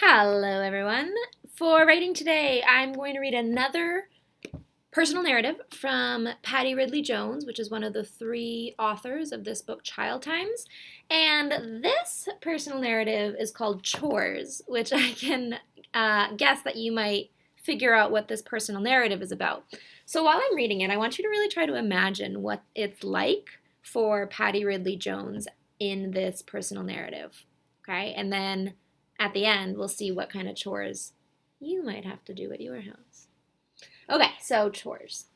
Hello, everyone. For writing today, I'm going to read another personal narrative from Patty Ridley Jones, which is one of the three authors of this book, Childtimes. And this personal narrative is called Chores, which I can guess that you might figure out what this personal narrative is about. So while I'm reading it, I want you to really try to imagine what it's like for Patty Ridley Jones in this personal narrative. Okay, and then at the end, we'll see what kind of chores you might have to do at your house. Okay, so chores.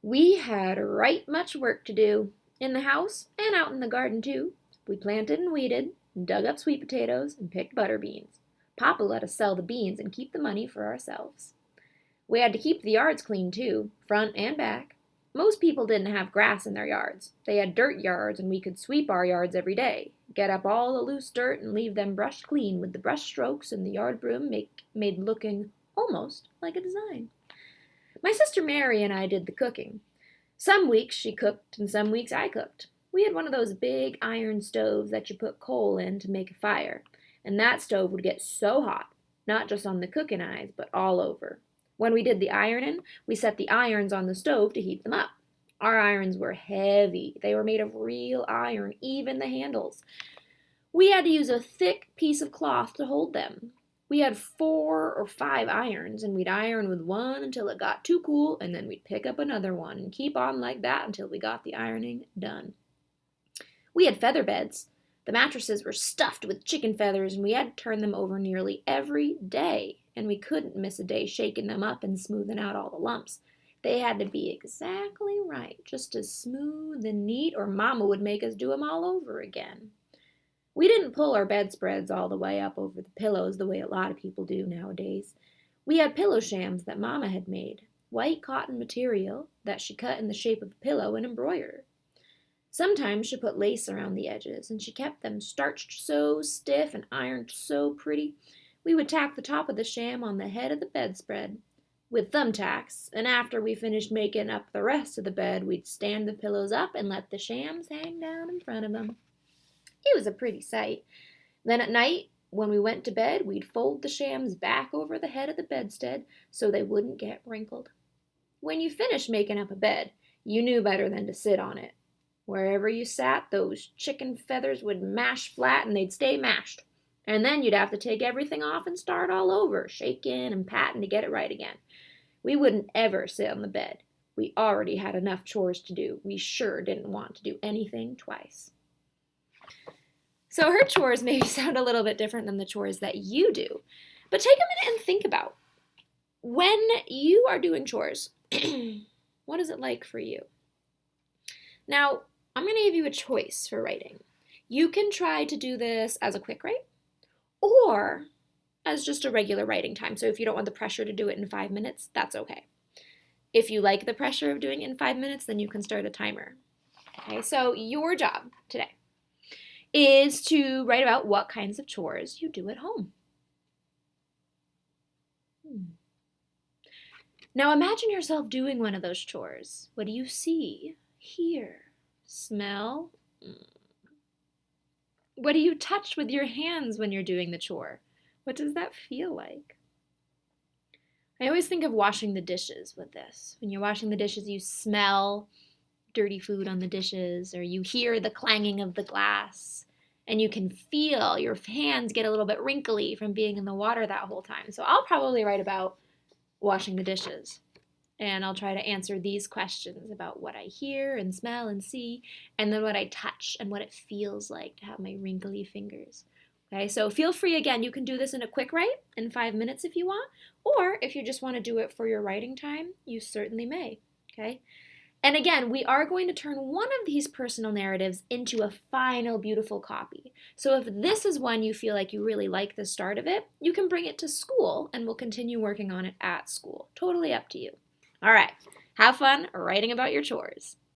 We had right much work to do, in the house and out in the garden too. We planted and weeded, dug up sweet potatoes, and picked butter beans. Papa let us sell the beans and keep the money for ourselves. We had to keep the yards clean too, front and back. Most people didn't have grass in their yards. They had dirt yards, and we could sweep our yards every day, get up all the loose dirt and leave them brushed clean with the brush strokes and the yard broom made looking almost like a design. My sister Mary and I did the cooking. Some weeks she cooked and some weeks I cooked. We had one of those big iron stoves that you put coal in to make a fire, and that stove would get so hot, not just on the cooking eyes, but all over. When we did the ironing, we set the irons on the stove to heat them up. Our irons were heavy. They were made of real iron, even the handles. We had to use a thick piece of cloth to hold them. We had 4 or 5 irons, and we'd iron with one until it got too cool, and then we'd pick up another one and keep on like that until we got the ironing done. We had feather beds. The mattresses were stuffed with chicken feathers, and we had to turn them over nearly every day, and we couldn't miss a day shaking them up and smoothing out all the lumps. They had to be exactly right, just as smooth and neat, or Mama would make us do 'em all over again. We didn't pull our bedspreads all the way up over the pillows the way a lot of people do nowadays. We had pillow shams that Mama had made, white cotton material that she cut in the shape of a pillow and embroidered. Sometimes she put lace around the edges, and she kept them starched so stiff and ironed so pretty. We would tack the top of the sham on the head of the bedspread with thumbtacks, and after we finished making up the rest of the bed, we'd stand the pillows up and let the shams hang down in front of them. It was a pretty sight. Then at night, when we went to bed, we'd fold the shams back over the head of the bedstead so they wouldn't get wrinkled. When you finished making up a bed, you knew better than to sit on it. Wherever you sat, those chicken feathers would mash flat and they'd stay mashed. And then you'd have to take everything off and start all over, shaking and patting to get it right again. We wouldn't ever sit on the bed. We already had enough chores to do. We sure didn't want to do anything twice. So her chores maybe sound a little bit different than the chores that you do. But take a minute and think about when you are doing chores, what is it like for you? Now, I'm going to give you a choice for writing. You can try to do this as a quick write or as just a regular writing time. So if you don't want the pressure to do it in 5 minutes, that's okay. If you like the pressure of doing it in 5 minutes, then you can start a timer. Okay, so your job today is to write about what kinds of chores you do at home. Now imagine yourself doing one of those chores. What do you see, hear, smell? What do you touch with your hands when you're doing the chore? What does that feel like? I always think of washing the dishes with this. When you're washing the dishes, you smell dirty food on the dishes, or you hear the clanging of the glass, and you can feel your hands get a little bit wrinkly from being in the water that whole time. So I'll probably write about washing the dishes. And I'll try to answer these questions about what I hear and smell and see, and then what I touch and what it feels like to have my wrinkly fingers. Okay, so feel free again. You can do this in a quick write in 5 minutes if you want, or if you just want to do it for your writing time, you certainly may. Okay, and again, we are going to turn one of these personal narratives into a final beautiful copy. So if this is one you feel like you really like the start of it, you can bring it to school and we'll continue working on it at school. Totally up to you. All right, have fun writing about your chores.